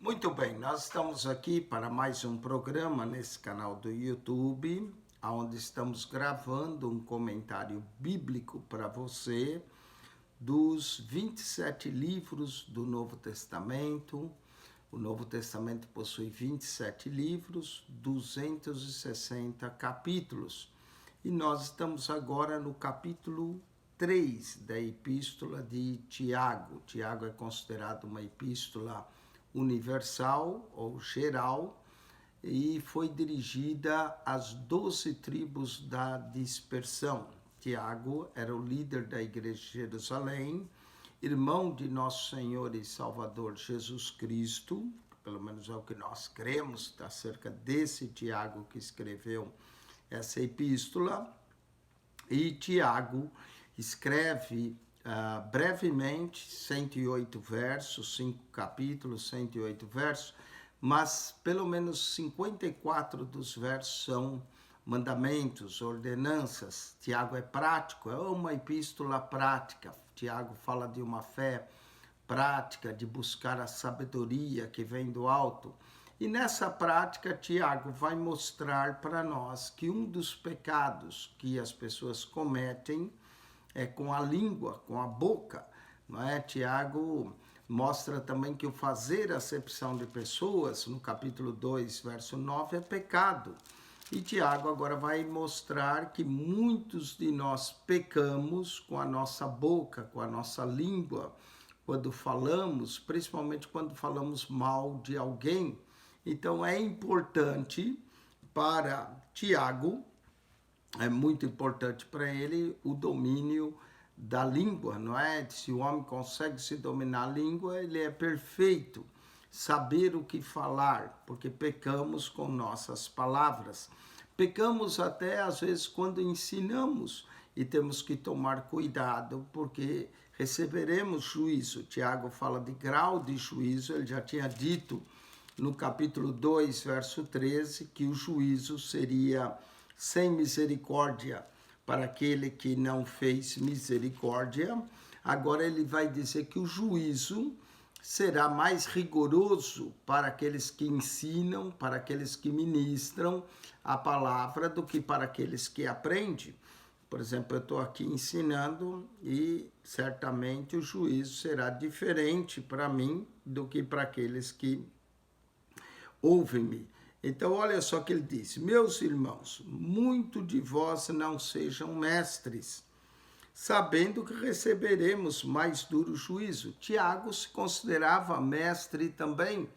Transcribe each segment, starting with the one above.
Muito bem, nós estamos aqui para mais um programa nesse canal do YouTube, onde estamos gravando um comentário bíblico para você dos 27 livros do Novo Testamento. O Novo Testamento possui 27 livros, 260 capítulos. E nós estamos agora no capítulo 3 da Epístola de Tiago. Tiago é considerado uma epístola universal ou geral e foi dirigida às 12 tribos da dispersão. Tiago era o líder da igreja de Jerusalém, irmão de nosso Senhor e Salvador Jesus Cristo, pelo menos é o que nós cremos acerca desse Tiago que escreveu essa epístola. E Tiago escreve brevemente, 108 versos, 5 capítulos, 108 versos, mas pelo menos 54 dos versos são mandamentos, ordenanças. Tiago é prático, é uma epístola prática. Tiago fala de uma fé prática, de buscar a sabedoria que vem do alto. E nessa prática, Tiago vai mostrar para nós que um dos pecados que as pessoas cometem é com a língua, com a boca, não é? Tiago mostra também que o fazer acepção de pessoas, no capítulo 2, verso 9, é pecado. E Tiago agora vai mostrar que muitos de nós pecamos com a nossa boca, com a nossa língua, quando falamos, principalmente quando falamos mal de alguém. Então é importante para Tiago, é muito importante para ele o domínio da língua, não é? Se o homem consegue se dominar a língua, ele é perfeito. Saber o que falar, porque pecamos com nossas palavras. Pecamos até às vezes quando ensinamos e temos que tomar cuidado, porque receberemos juízo. Tiago fala de grau de juízo, ele já tinha dito no capítulo 2, verso 13, que o juízo seria sem misericórdia para aquele que não fez misericórdia. Agora ele vai dizer que o juízo será mais rigoroso para aqueles que ensinam, para aqueles que ministram a palavra, do que para aqueles que aprendem. Por exemplo, eu estou aqui ensinando e certamente o juízo será diferente para mim do que para aqueles que ouvem-me. Então, olha só o que ele disse: meus irmãos, muito de vós não sejam mestres, sabendo que receberemos mais duro juízo. Tiago se considerava mestre também,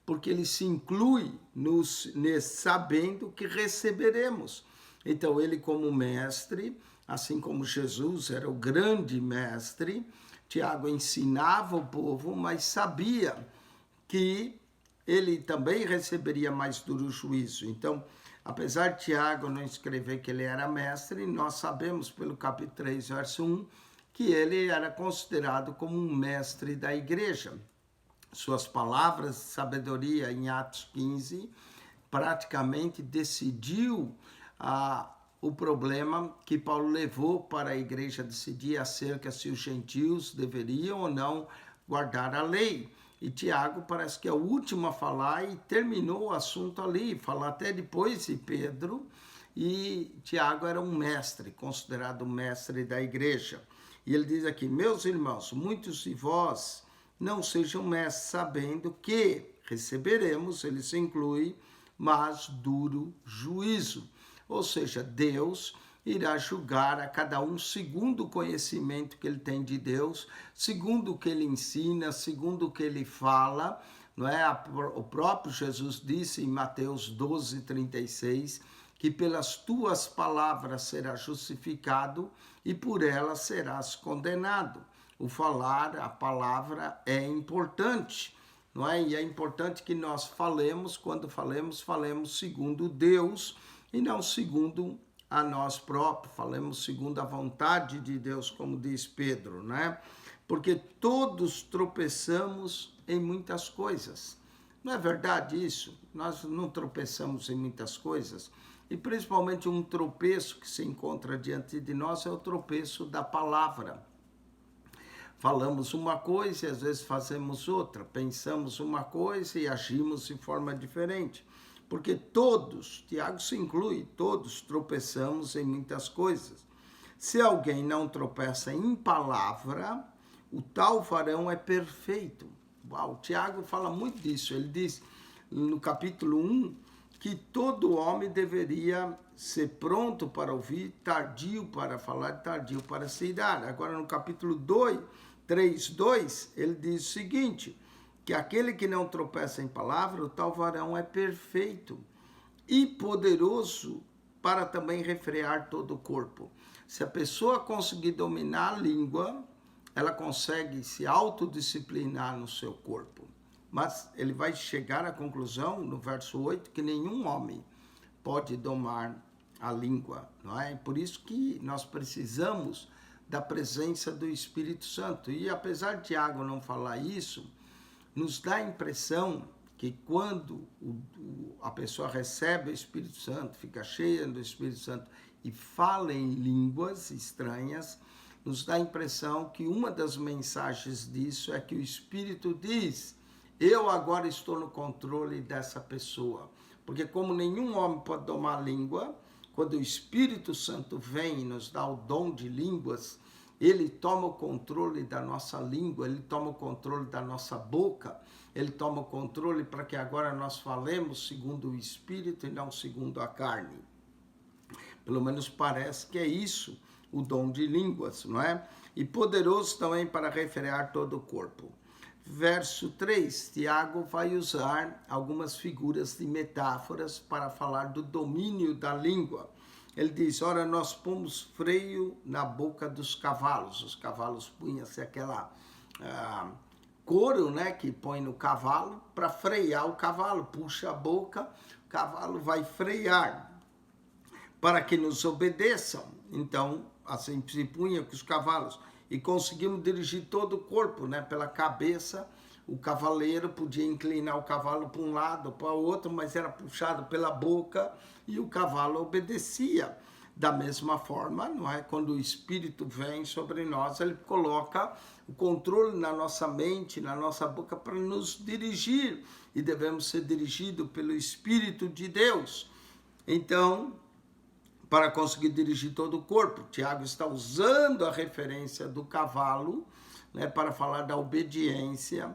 porque ele se inclui nesse sabendo que receberemos. Então, ele como mestre, assim como Jesus era o grande mestre, Tiago ensinava o povo, mas sabia que ele também receberia mais duro juízo. Então, apesar de Tiago não escrever que ele era mestre, nós sabemos pelo capítulo 3, verso 1, que ele era considerado como um mestre da igreja. Suas palavras de sabedoria em Atos 15 praticamente decidiu o problema que Paulo levou para a igreja decidir acerca se os gentios deveriam ou não guardar a lei. E Tiago parece que é o último a falar e terminou o assunto ali, fala até depois de Pedro. E Tiago era um mestre, considerado mestre da igreja. E ele diz aqui: meus irmãos, muitos de vós não sejam mestres, sabendo que receberemos, ele se inclui, mas duro juízo. Ou seja, Deus irá julgar a cada um segundo o conhecimento que ele tem de Deus, segundo o que ele ensina, segundo o que ele fala, não é? O próprio Jesus disse em Mateus 12:36 que pelas tuas palavras serás justificado e por elas serás condenado. O falar, a palavra é importante, não é? E é importante que nós falemos, quando falemos segundo Deus e não segundo a nós próprios, falemos segundo a vontade de Deus, como diz Pedro, né? Porque todos tropeçamos em muitas coisas. Não é verdade isso? Nós não tropeçamos em muitas coisas. E principalmente um tropeço que se encontra diante de nós é o tropeço da palavra. falamos uma coisa e às vezes fazemos outra, pensamos uma coisa e agimos de forma diferente. Porque todos, Tiago se inclui, todos tropeçamos em muitas coisas. Se alguém não tropeça em palavra, o tal varão é perfeito. Uau, Tiago fala muito disso. Ele diz no capítulo 1 que todo homem deveria ser pronto para ouvir, tardio para falar, tardio para se irar. Agora no capítulo 3:2, ele diz o seguinte, que aquele que não tropeça em palavra, o tal varão é perfeito e poderoso para também refrear todo o corpo. Se a pessoa conseguir dominar a língua, ela consegue se autodisciplinar no seu corpo. Mas ele vai chegar à conclusão, no verso 8, que nenhum homem pode domar a língua, não é? Por isso que nós precisamos da presença do Espírito Santo. E apesar de Tiago não falar isso, nos dá a impressão que quando a pessoa recebe o Espírito Santo, fica cheia do Espírito Santo e fala em línguas estranhas, nos dá a impressão que uma das mensagens disso é que o Espírito diz: eu agora estou no controle dessa pessoa. Porque como nenhum homem pode domar a língua, quando o Espírito Santo vem e nos dá o dom de línguas, ele toma o controle da nossa língua, ele toma o controle da nossa boca, ele toma o controle para que agora nós falemos segundo o Espírito e não segundo a carne. Pelo menos parece que é isso, o dom de línguas, não é? E poderoso também para refrear todo o corpo. Verso 3, Tiago vai usar algumas figuras de metáforas para falar do domínio da língua. Ele diz, ora, nós pomos freio na boca dos cavalos. Os cavalos punham-se aquela couro, né, que põe no cavalo para frear o cavalo. Puxa a boca, o cavalo vai frear para que nos obedeçam. Então, assim se punha com os cavalos. E conseguimos dirigir todo o corpo, né, pela cabeça. O cavaleiro podia inclinar o cavalo para um lado, para o outro, mas era puxado pela boca e o cavalo obedecia. Da mesma forma, não é? Quando o Espírito vem sobre nós, ele coloca o controle na nossa mente, na nossa boca, para nos dirigir. E devemos ser dirigidos pelo Espírito de Deus. Então, para conseguir dirigir todo o corpo, Tiago está usando a referência do cavalo, né, para falar da obediência.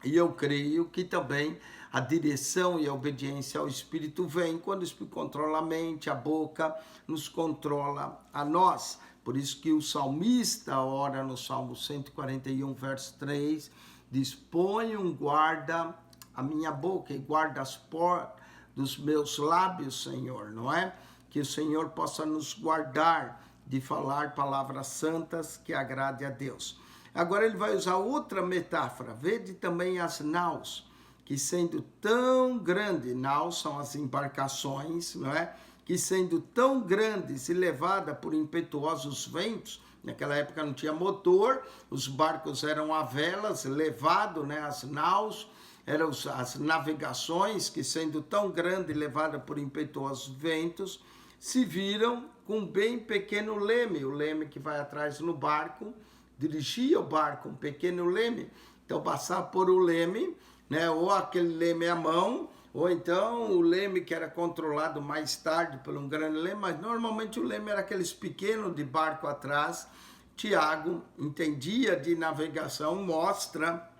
E eu creio que também a direção e a obediência ao Espírito vem quando o Espírito controla a mente, a boca, nos controla a nós. Por isso que o salmista ora no Salmo 141, verso 3, diz, põe um guarda a minha boca e guarda as portas dos meus lábios, Senhor, não é? Que o Senhor possa nos guardar de falar palavras santas que agrade a Deus. Agora ele vai usar outra metáfora. Vede também as naus, que sendo tão grandes, naus são as embarcações, não é? Que sendo tão grandes e levadas por impetuosos ventos, naquela época não tinha motor, os barcos eram a velas, levado, né? As naus eram as navegações que sendo tão grandes e levadas por impetuosos ventos, se viram com bem pequeno leme, o leme que vai atrás no barco, dirigia o barco, um pequeno leme. Então, passar por o leme, né, ou aquele leme à mão, ou então o leme que era controlado mais tarde por um grande leme, mas normalmente o leme era aqueles pequenos de barco atrás. Tiago entendia de navegação, mostra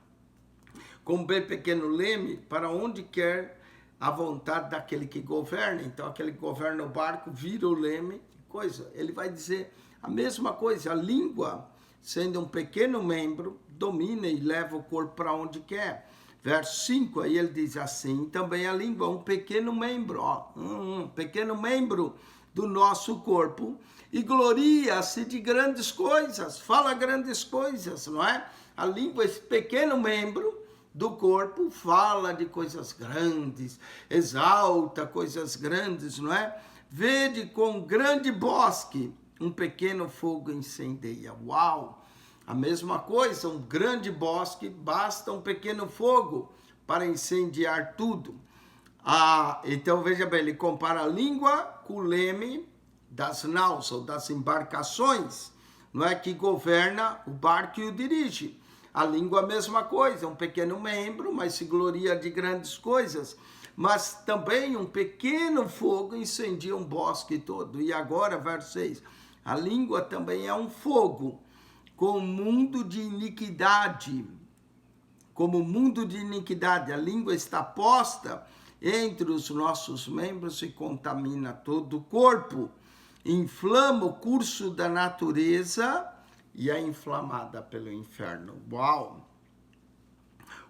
com bem pequeno leme para onde quer a vontade daquele que governa. Então, aquele que governa o barco vira o leme, coisa. Ele vai dizer a mesma coisa, a língua, sendo um pequeno membro, domina e leva o corpo para onde quer. Verso 5, aí ele diz assim, também a língua, um pequeno membro, um pequeno membro do nosso corpo, e gloria-se de grandes coisas, fala grandes coisas, não é? A língua, esse pequeno membro do corpo, fala de coisas grandes, exalta coisas grandes, não é? Vede com grande bosque, um pequeno fogo incendeia. Uau! A mesma coisa, um grande bosque, basta um pequeno fogo para incendiar tudo. Então, veja bem, ele compara a língua com o leme das naus, ou das embarcações, não é, que governa o barco e o dirige. A língua é a mesma coisa, um pequeno membro, mas se gloria de grandes coisas. Mas também um pequeno fogo incendia um bosque todo. E agora, verso 6, a língua também é um fogo, com um mundo de iniquidade. Como mundo de iniquidade, a língua está posta entre os nossos membros e contamina todo o corpo. Inflama o curso da natureza e é inflamada pelo inferno. Uau!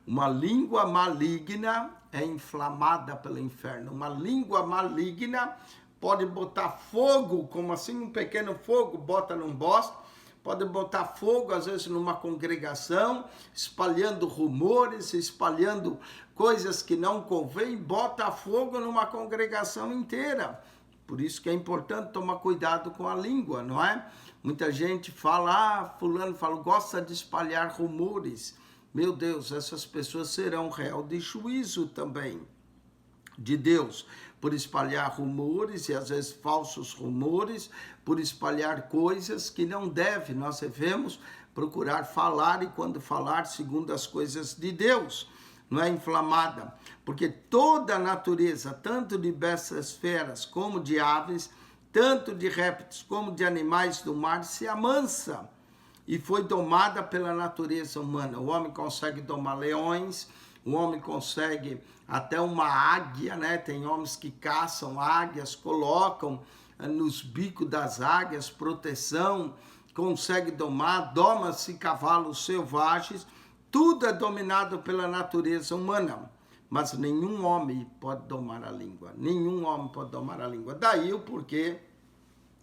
Uma língua maligna é inflamada pelo inferno. Uma língua maligna pode botar fogo, como assim um pequeno fogo, bota num bosque, pode botar fogo, às vezes, numa congregação, espalhando rumores, espalhando coisas que não convém, bota fogo numa congregação inteira. Por isso que é importante tomar cuidado com a língua, não é? Muita gente fala, fulano fala, gosta de espalhar rumores. Meu Deus, essas pessoas serão réu de juízo também de Deus, por espalhar rumores e às vezes falsos rumores, por espalhar coisas que não deve. Nós devemos procurar falar e quando falar segundo as coisas de Deus, não é inflamada, porque toda a natureza, tanto de bestas feras como de aves, tanto de répteis como de animais do mar, se amansa e foi domada pela natureza humana. O homem consegue domar leões, o homem consegue até uma águia, né? Tem homens que caçam águias, colocam nos bicos das águias proteção, consegue domar, doma-se cavalos selvagens, tudo é dominado pela natureza humana. Mas nenhum homem pode domar a língua. Nenhum homem pode domar a língua. Daí o porquê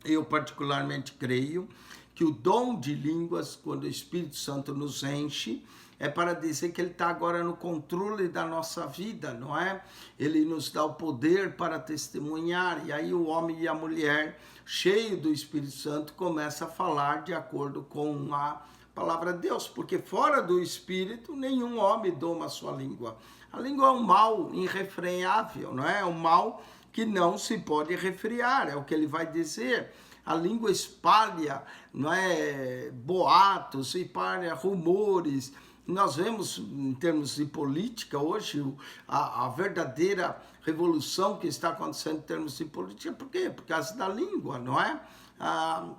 eu particularmente creio que o dom de línguas, quando o Espírito Santo nos enche, é para dizer que ele está agora no controle da nossa vida, não é? Ele nos dá o poder para testemunhar. E aí o homem e a mulher, cheio do Espírito Santo, começa a falar de acordo com a palavra de Deus. Porque fora do Espírito, nenhum homem doma a sua língua. A língua é um mal irrefreável, não é? É um mal que não se pode refrear, é o que ele vai dizer. A língua espalha, não é, boatos, espalha rumores. Nós vemos, em termos de política, hoje, a verdadeira revolução que está acontecendo em termos de política. Por quê? Por causa da língua, não é?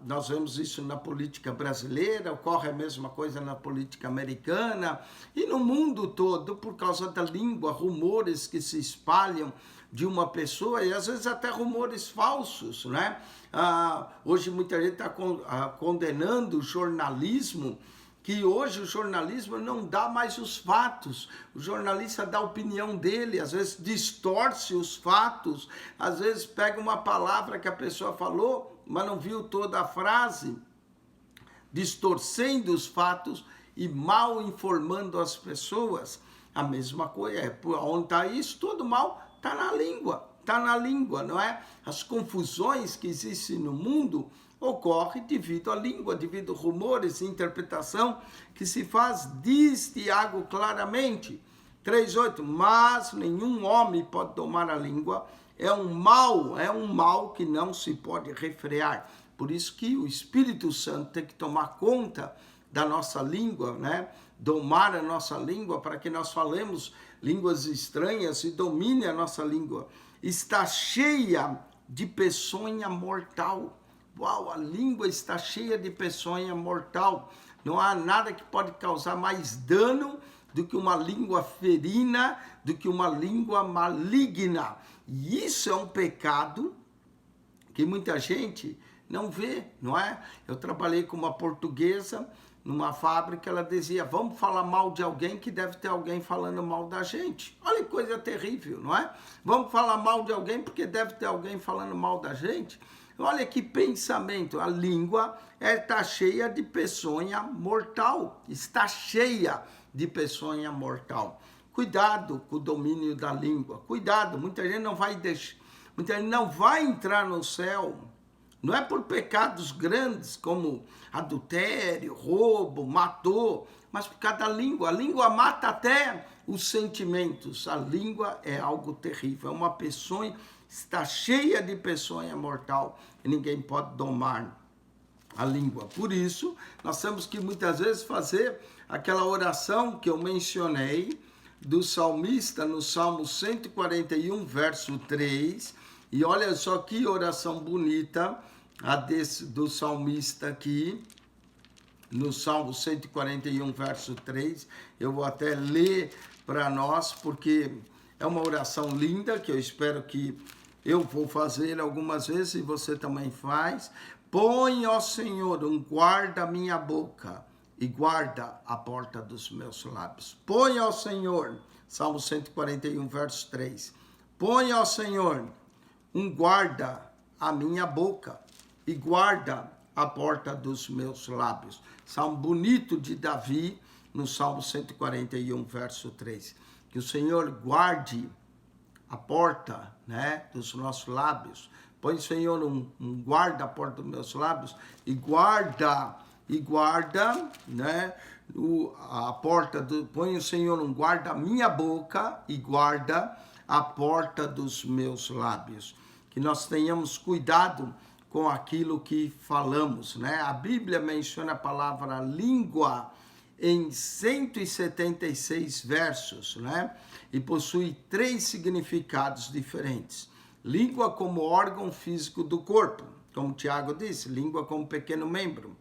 Nós vemos isso na política brasileira, ocorre a mesma coisa na política americana e no mundo todo, por causa da língua, rumores que se espalham de uma pessoa e às vezes até rumores falsos, né? Hoje muita gente está condenando o jornalismo, que hoje o jornalismo não dá mais os fatos, o jornalista dá a opinião dele, às vezes distorce os fatos, às vezes pega uma palavra que a pessoa falou, mas não viu toda a frase, distorcendo os fatos e mal informando as pessoas. A mesma coisa, onde está isso? Todo mal está na língua, não é? As confusões que existem no mundo ocorrem devido à língua, devido a rumores e interpretação que se faz, diz Tiago claramente, 3,8, mas nenhum homem pode domar a língua, é um mal que não se pode refrear. Por isso que o Espírito Santo tem que tomar conta da nossa língua, né? Domar a nossa língua para que nós falemos línguas estranhas e domine a nossa língua. Está cheia de peçonha mortal. Uau, a língua está cheia de peçonha mortal. Não há nada que pode causar mais dano do que uma língua ferina, do que uma língua maligna. E isso é um pecado que muita gente não vê, não é? Eu trabalhei com uma portuguesa numa fábrica, ela dizia, vamos falar mal de alguém que deve ter alguém falando mal da gente. Olha que coisa terrível, não é? Vamos falar mal de alguém porque deve ter alguém falando mal da gente. Olha que pensamento, a língua está cheia de peçonha mortal, está cheia de peçonha mortal. Cuidado com o domínio da língua, cuidado, muita gente não vai entrar no céu, não é por pecados grandes como adultério, roubo, matou, mas por causa da língua. A língua mata até os sentimentos, a língua é algo terrível, é uma peçonha, está cheia de peçonha mortal e ninguém pode domar a língua. Por isso, nós temos que muitas vezes fazer aquela oração que eu mencionei do salmista no Salmo 141, verso 3. E olha só que oração bonita do salmista aqui, no Salmo 141, verso 3. Eu vou até ler para nós, porque é uma oração linda, que eu espero que eu vou fazer algumas vezes e você também faz. Põe, ó Senhor, um guarda a minha boca e guarda a porta dos meus lábios. Põe, ó Senhor, Salmo 141, verso 3. Põe, ó Senhor, um guarda a minha boca e guarda a porta dos meus lábios. Salmo bonito de Davi, no Salmo 141, verso 3. Que o Senhor guarde a porta, né, dos nossos lábios. Põe, Senhor, um guarda a porta dos meus lábios e guarda, né, a porta põe o Senhor um guarda a minha boca e guarda a porta dos meus lábios. Que nós tenhamos cuidado com aquilo que falamos, né? A Bíblia menciona a palavra língua em 176 versos, né? E possui 3 significados diferentes. Língua como órgão físico do corpo, como Tiago disse, língua como pequeno membro.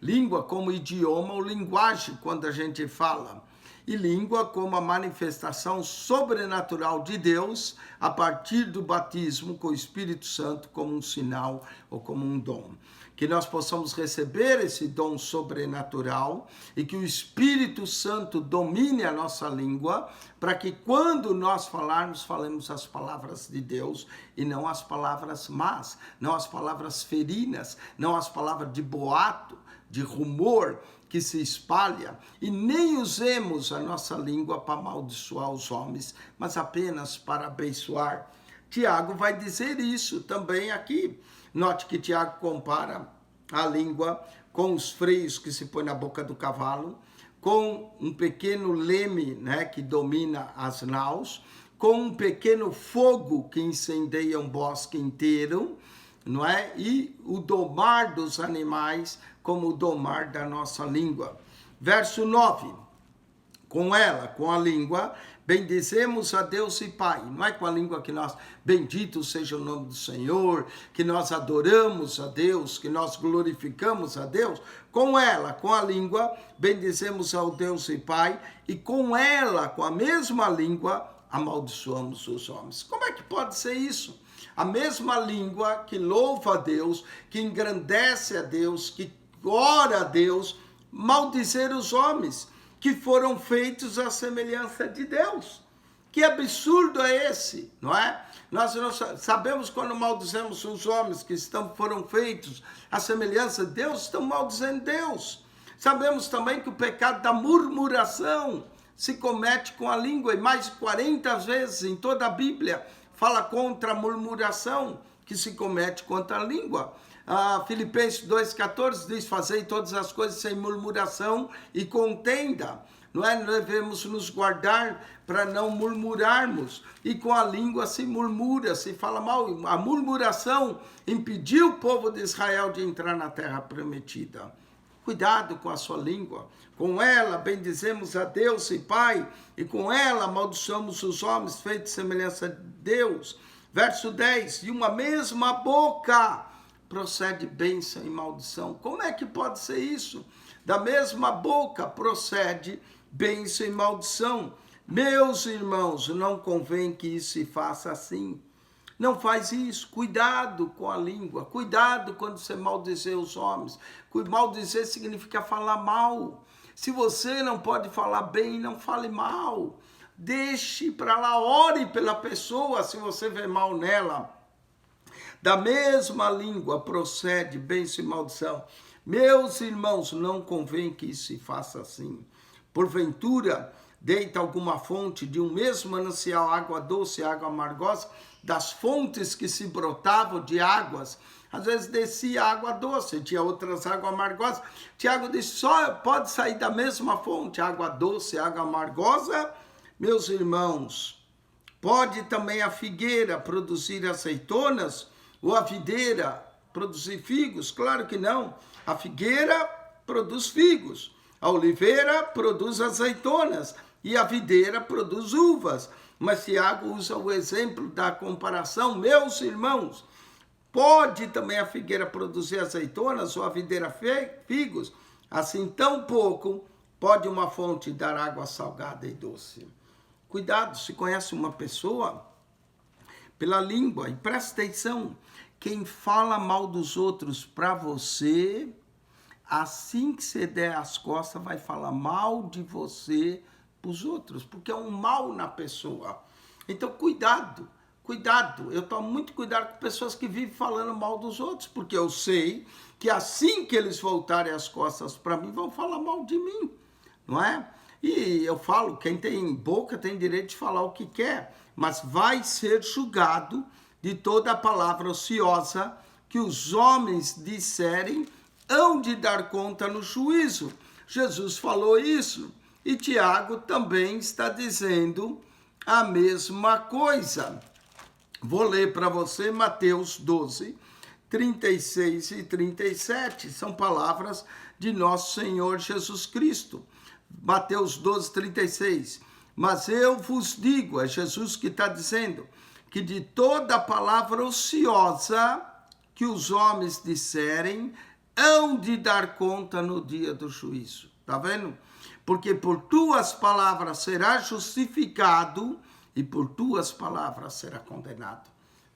Língua como idioma ou linguagem, quando a gente fala. E língua como a manifestação sobrenatural de Deus a partir do batismo com o Espírito Santo como um sinal ou como um dom. Que nós possamos receber esse dom sobrenatural e que o Espírito Santo domine a nossa língua, para que quando nós falarmos, falemos as palavras de Deus e não as palavras más, não as palavras ferinas, não as palavras de boato, de rumor que se espalha, e nem usemos a nossa língua para amaldiçoar os homens, mas apenas para abençoar. Tiago vai dizer isso também aqui. Note que Tiago compara a língua com os freios que se põe na boca do cavalo, com um pequeno leme, né, que domina as naus, com um pequeno fogo que incendeia um bosque inteiro, não é? E o domar dos animais como o domar da nossa língua. Verso 9. Com ela, com a língua, bendizemos a Deus e Pai. Não é com a língua que nós, bendito seja o nome do Senhor, que nós adoramos a Deus, que nós glorificamos a Deus. Com ela, com a língua, bendizemos ao Deus e Pai. E com ela, com a mesma língua, amaldiçoamos os homens. Como é que pode ser isso? A mesma língua que louva a Deus, que engrandece a Deus, que ora a Deus, maldizer os homens que foram feitos à semelhança de Deus. Que absurdo é esse, não é? Nós sabemos quando maldizemos os homens que foram feitos à semelhança de Deus, estamos maldizendo Deus. Sabemos também que o pecado da murmuração se comete com a língua, e mais de 40 vezes em toda a Bíblia fala contra a murmuração que se comete contra a língua. Filipenses 2,14 diz, fazei todas as coisas sem murmuração e contenda. Não é? Devemos nos guardar para não murmurarmos. E com a língua se murmura, se fala mal. A murmuração impediu o povo de Israel de entrar na terra prometida. Cuidado com a sua língua. Com ela bendizemos a Deus e Pai, e com ela amaldiçoamos os homens feitos semelhança de Deus. Verso 10, e uma mesma boca procede bênção e maldição. Como é que pode ser isso? Da mesma boca procede bênção e maldição. Meus irmãos, não convém que isso se faça assim. Não faz isso. Cuidado com a língua. Cuidado quando você maldizer os homens. Maldizer significa falar mal. Se você não pode falar bem, não fale mal. Deixe para lá, ore pela pessoa se você vê mal nela. Da mesma língua procede bênção e maldição. Meus irmãos, não convém que isso se faça assim. Porventura, deita alguma fonte de um mesmo manancial, água doce e água amargosa, das fontes que se brotavam de águas. Às vezes descia água doce, tinha outras águas amargosas. Tiago disse, só pode sair da mesma fonte, água doce e água amargosa. Meus irmãos, pode também a figueira produzir azeitonas, ou a videira produzir figos? Claro que não. A figueira produz figos, a oliveira produz azeitonas e a videira produz uvas. Mas Tiago usa o exemplo da comparação, meus irmãos. Pode também a figueira produzir azeitonas ou a videira figos? Assim, tão pouco pode uma fonte dar água salgada e doce. Cuidado, se conhece uma pessoa pela língua, e presta atenção, quem fala mal dos outros para você, assim que você der as costas, vai falar mal de você para os outros, porque é um mal na pessoa. Então, cuidado, eu tomo muito cuidado com pessoas que vivem falando mal dos outros, porque eu sei que assim que eles voltarem as costas para mim, vão falar mal de mim, não é? E eu falo, quem tem boca tem direito de falar o que quer, mas vai ser julgado de toda a palavra ociosa que os homens disserem, hão de dar conta no juízo. Jesus falou isso e Tiago também está dizendo a mesma coisa. Vou ler para você Mateus 12, 36 e 37, são palavras de nosso Senhor Jesus Cristo. Mateus 12, 36. Mas eu vos digo, é Jesus que está dizendo, que de toda palavra ociosa que os homens disserem, hão de dar conta no dia do juízo. Tá vendo? Porque por tuas palavras será justificado e por tuas palavras será condenado.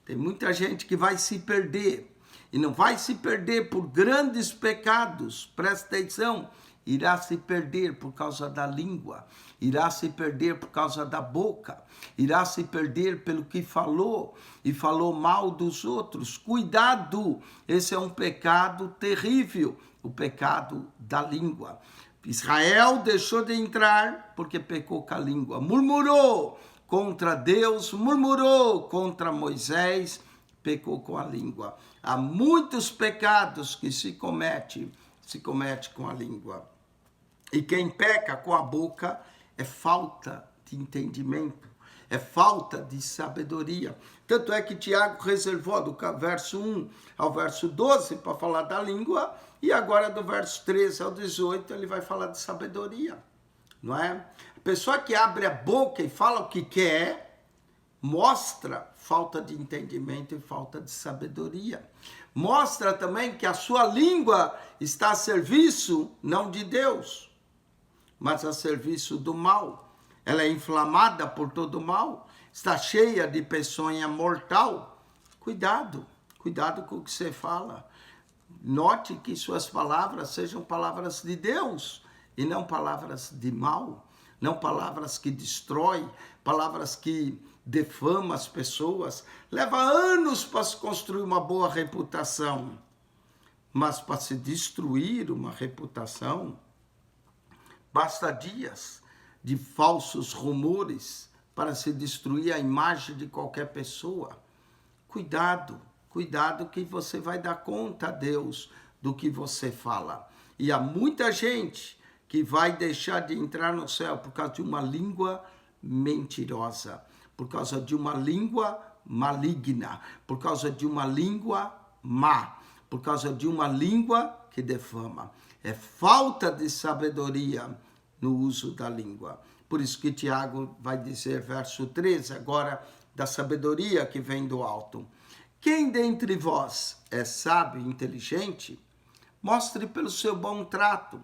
Tem muita gente que vai se perder. E não vai se perder por grandes pecados. Presta atenção. Irá se perder por causa da língua, irá se perder por causa da boca, irá se perder pelo que falou e falou mal dos outros. Cuidado, esse é um pecado terrível, o pecado da língua. Israel deixou de entrar porque pecou com a língua, murmurou contra Deus, murmurou contra Moisés, pecou com a língua. Há muitos pecados que se comete com a língua. E quem peca com a boca é falta de entendimento, é falta de sabedoria. Tanto é que Tiago reservou do verso 1 ao verso 12 para falar da língua, e agora do verso 13 ao 18 ele vai falar de sabedoria, não é? A pessoa que abre a boca e fala o que quer, mostra falta de entendimento e falta de sabedoria. Mostra também que a sua língua está a serviço não de Deus, mas a serviço do mal. Ela é inflamada por todo o mal, está cheia de peçonha mortal. Cuidado com o que você fala. Note que suas palavras sejam palavras de Deus e não palavras de mal, não palavras que destroem, palavras que defamam as pessoas. Leva anos para se construir uma boa reputação, mas para se destruir uma reputação, basta dias de falsos rumores para se destruir a imagem de qualquer pessoa. Cuidado que você vai dar conta a Deus do que você fala. E há muita gente que vai deixar de entrar no céu por causa de uma língua mentirosa, por causa de uma língua maligna, por causa de uma língua má, por causa de uma língua que defama. É falta de sabedoria no uso da língua. Por isso que Tiago vai dizer, verso 13, agora, da sabedoria que vem do alto. Quem dentre vós é sábio e inteligente, mostre pelo seu bom trato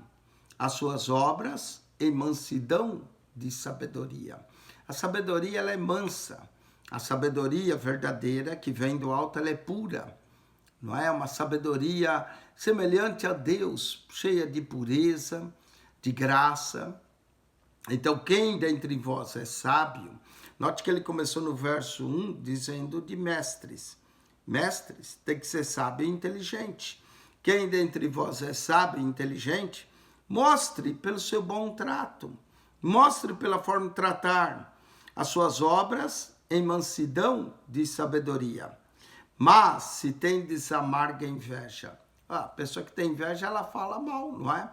as suas obras em mansidão de sabedoria. A sabedoria, ela é mansa. A sabedoria verdadeira que vem do alto, ela é pura. Não é uma sabedoria semelhante a Deus, cheia de pureza, de graça. Então, quem dentre vós é sábio? Note que ele começou no verso 1 dizendo de mestres. Mestres tem que ser sábio e inteligente. Quem dentre vós é sábio e inteligente, mostre pelo seu bom trato, mostre pela forma de tratar as suas obras em mansidão de sabedoria. Mas se tendes amarga inveja, a pessoa que tem inveja, ela fala mal, não é?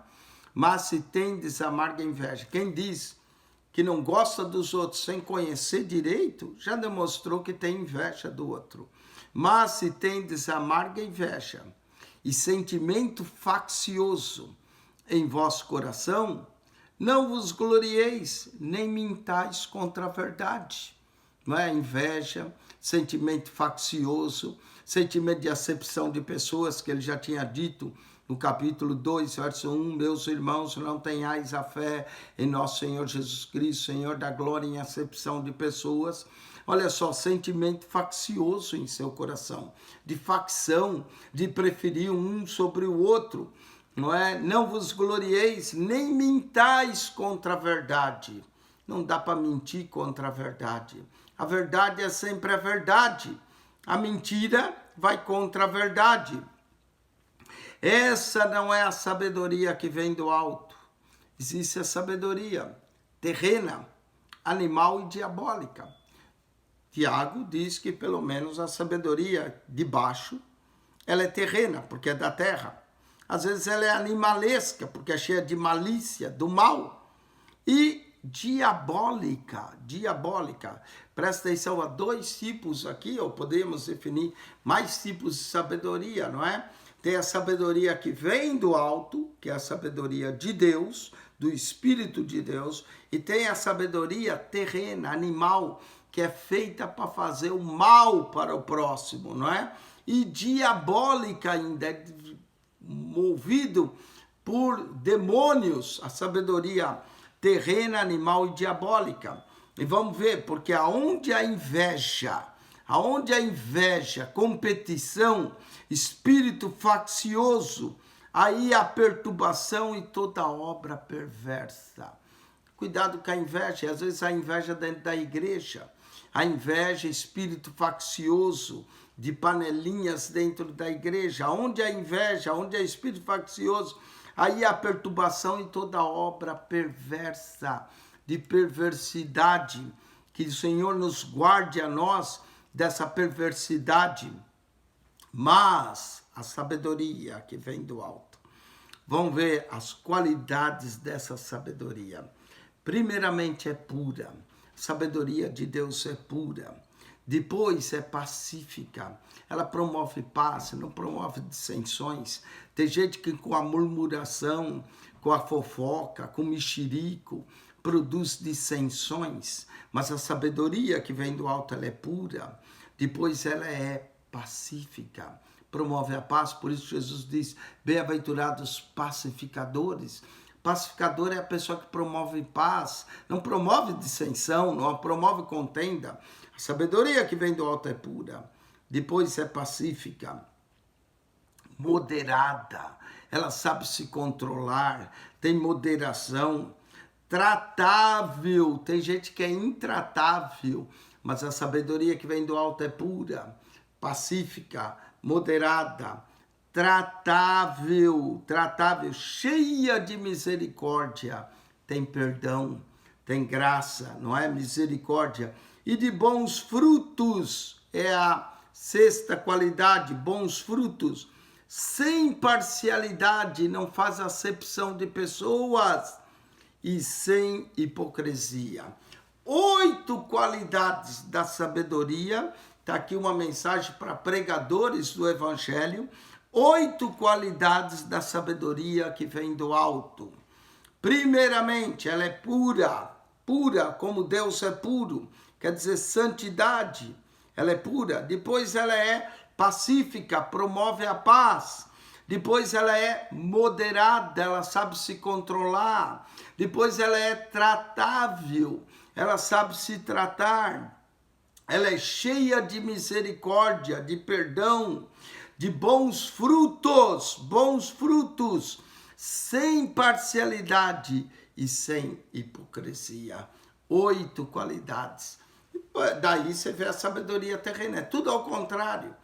Mas se tendes amarga inveja, quem diz que não gosta dos outros sem conhecer direito, já demonstrou que tem inveja do outro. Mas se tendes amarga inveja e sentimento faccioso em vosso coração, não vos glorieis, nem mintais contra a verdade. Não é? Inveja, sentimento faccioso, sentimento de acepção de pessoas, que ele já tinha dito no capítulo 2, verso 1, meus irmãos, não tenhais a fé em nosso Senhor Jesus Cristo, Senhor da glória, em acepção de pessoas. Olha só, sentimento faccioso em seu coração, de facção, de preferir um sobre o outro, não é? Não vos glorieis, nem mintais contra a verdade. Não dá para mentir contra a verdade. A verdade é sempre a verdade. A mentira vai contra a verdade. Essa não é a sabedoria que vem do alto. Existe a sabedoria terrena, animal e diabólica. Tiago diz que pelo menos a sabedoria de baixo, ela é terrena, porque é da terra. Às vezes ela é animalesca, porque é cheia de malícia, do mal. E diabólica. Presta atenção a dois tipos aqui, ou podemos definir mais tipos de sabedoria, não é? Tem a sabedoria que vem do alto, que é a sabedoria de Deus, do Espírito de Deus, e tem a sabedoria terrena, animal, que é feita para fazer o mal para o próximo, não é? E diabólica ainda, é movido por demônios, a sabedoria terrena, animal e diabólica. E vamos ver, porque aonde a inveja, competição, espírito faccioso, aí a perturbação e toda obra perversa. Cuidado com a inveja, às vezes a inveja dentro da igreja, a inveja, espírito faccioso, de panelinhas dentro da igreja, onde a inveja, onde é espírito faccioso, aí a perturbação e toda obra perversa, de perversidade, que o Senhor nos guarde a nós dessa perversidade, mas a sabedoria que vem do alto. Vamos ver as qualidades dessa sabedoria. Primeiramente é pura, a sabedoria de Deus é pura. Depois é pacífica, ela promove paz, não promove dissensões. Tem gente que com a murmuração, com a fofoca, com o mexerico, produz dissensões, mas a sabedoria que vem do alto, ela é pura. Depois ela é pacífica, promove a paz. Por isso Jesus diz, bem-aventurados pacificadores. Pacificador é a pessoa que promove paz, não promove dissensão, não promove contenda. A sabedoria que vem do alto é pura. Depois é pacífica, moderada, ela sabe se controlar, tem moderação, tratável. Tem gente que é intratável, mas a sabedoria que vem do alto é pura, pacífica, moderada, tratável, cheia de misericórdia, tem perdão, tem graça, não é? Misericórdia. E de bons frutos, é a sexta qualidade, bons frutos, sem parcialidade, não faz acepção de pessoas e sem hipocrisia. 8 qualidades da sabedoria, está aqui uma mensagem para pregadores do Evangelho, 8 qualidades da sabedoria que vem do alto. Primeiramente, ela é pura, como Deus é puro, quer dizer, santidade, ela é pura. Depois ela é pacífica, promove a paz. Depois ela é moderada, ela sabe se controlar. Depois ela é tratável, ela sabe se tratar. Ela é cheia de misericórdia, de perdão, de bons frutos, sem parcialidade e sem hipocrisia. 8 qualidades. Daí você vê a sabedoria terrena, é tudo ao contrário.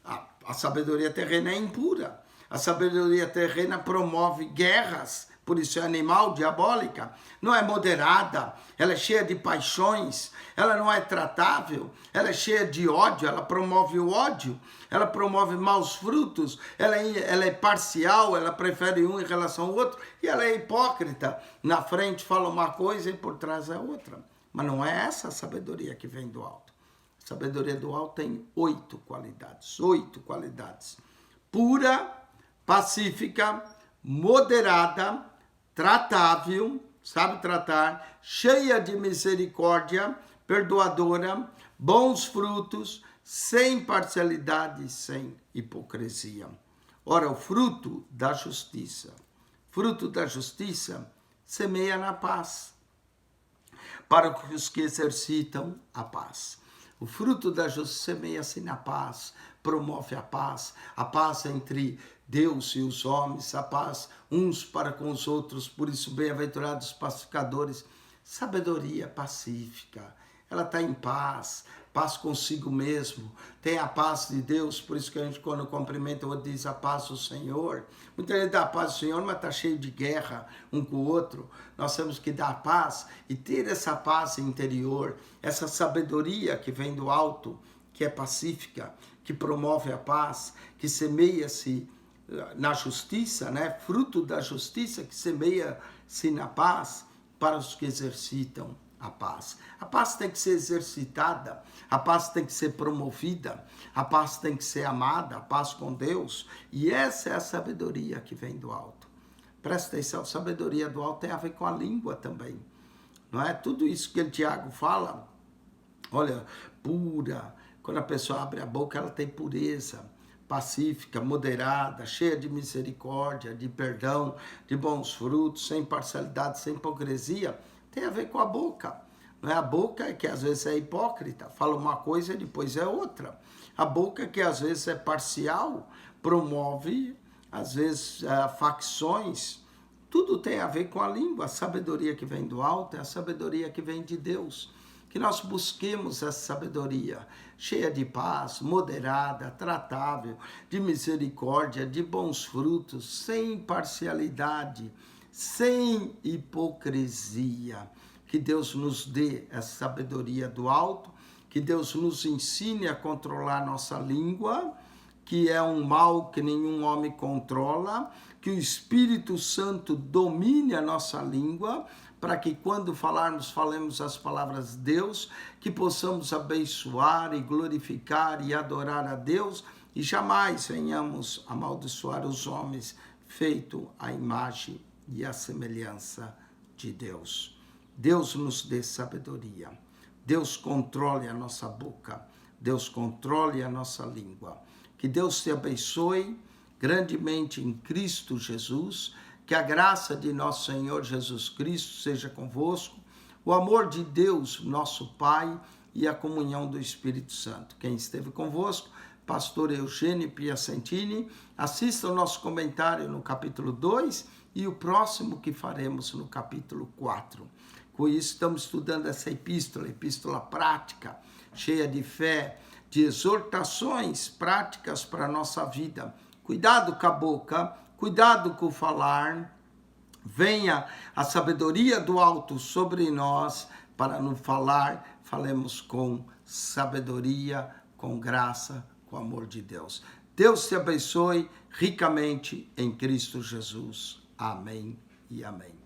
A sabedoria terrena é impura. A sabedoria terrena promove guerras, por isso é animal, diabólica. Não é moderada, ela é cheia de paixões, ela não é tratável, ela é cheia de ódio, ela promove o ódio, ela promove maus frutos, ela é parcial, ela prefere um em relação ao outro, e ela é hipócrita. Na frente fala uma coisa e por trás é outra. Mas não é essa a sabedoria que vem do alto. A sabedoria do alto tem 8 qualidades. 8 qualidades. Pura, pacífica, moderada, tratável, sabe tratar, cheia de misericórdia, perdoadora, bons frutos, sem parcialidade, sem hipocrisia. Ora, o fruto da justiça. Fruto da justiça semeia na paz, para os que exercitam a paz. O fruto da justiça semeia-se na paz, promove a paz entre Deus e os homens, a paz uns para com os outros, por isso bem-aventurados os pacificadores. Sabedoria pacífica, ela está em paz, paz consigo mesmo, tem a paz de Deus, por isso que a gente quando cumprimenta o outro diz a paz do Senhor. Muita gente dá a paz do Senhor, mas está cheio de guerra um com o outro. Nós temos que dar paz e ter essa paz interior, essa sabedoria que vem do alto, que é pacífica, que promove a paz, que semeia-se na justiça, né? Fruto da justiça que semeia-se na paz para os que exercitam a paz. A paz tem que ser exercitada, a paz tem que ser promovida, a paz tem que ser amada, a paz com Deus. E essa é a sabedoria que vem do alto. Presta atenção, a sabedoria do alto tem a ver com a língua também. Não é? Tudo isso que o Tiago fala, olha, pura. Quando a pessoa abre a boca, ela tem pureza, pacífica, moderada, cheia de misericórdia, de perdão, de bons frutos, sem parcialidade, sem hipocrisia. Tem a ver com a boca. Não é? A boca que às vezes é hipócrita, fala uma coisa e depois é outra. A boca que às vezes é parcial, promove, às vezes, facções. Tudo tem a ver com a língua. A sabedoria que vem do alto é a sabedoria que vem de Deus. Que nós busquemos essa sabedoria, cheia de paz, moderada, tratável, de misericórdia, de bons frutos, sem parcialidade, sem hipocrisia. Que Deus nos dê essa sabedoria do alto, que Deus nos ensine a controlar nossa língua, que é um mal que nenhum homem controla, que o Espírito Santo domine a nossa língua, para que quando falarmos, falemos as palavras de Deus, que possamos abençoar e glorificar e adorar a Deus, e jamais venhamos amaldiçoar os homens, feito a imagem e a semelhança de Deus. Deus nos dê sabedoria, Deus controle a nossa boca, Deus controle a nossa língua. Que Deus te abençoe grandemente em Cristo Jesus, que a graça de nosso Senhor Jesus Cristo seja convosco, o amor de Deus, nosso Pai, e a comunhão do Espírito Santo. Quem esteve convosco, pastor Eugênio Piacentini, assista o nosso comentário no capítulo 2 e o próximo que faremos no capítulo 4. Com isso, estamos estudando essa epístola prática, cheia de fé, de exortações práticas para a nossa vida. Cuidado com a boca, cuidado com o falar. Venha a sabedoria do alto sobre nós, para no falar, falemos com sabedoria, com graça, com amor de Deus. Deus te abençoe ricamente em Cristo Jesus. Amém e amém.